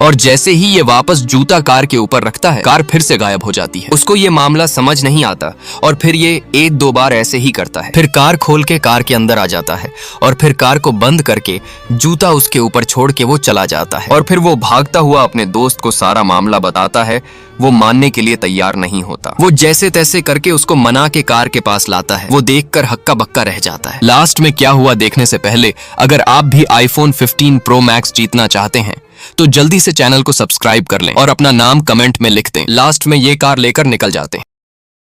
और जैसे ही ये वापस जूता कार के ऊपर रखता है, कार फिर से गायब हो जाती है। उसको ये मामला समझ नहीं आता और फिर ये 1-2 बार ऐसे ही करता है। फिर कार खोल के कार के अंदर आ जाता है और फिर कार को बंद करके जूता उसके ऊपर छोड़ के वो चला जाता है। और फिर वो भागता हुआ अपने दोस्त को सारा मामला बताता है। वो मानने के लिए तैयार नहीं होता। वो जैसे तैसे करके उसको मना के कार के पास लाता है। वो देखकर हक्का बक्का रह जाता है। लास्ट में क्या हुआ देखने से पहले अगर आप भी iPhone 15 Pro Max जीतना चाहते हैं तो जल्दी से चैनल को सब्सक्राइब कर लें और अपना नाम कमेंट में लिख दें। लास्ट में ये कार लेकर निकल जाते हैं।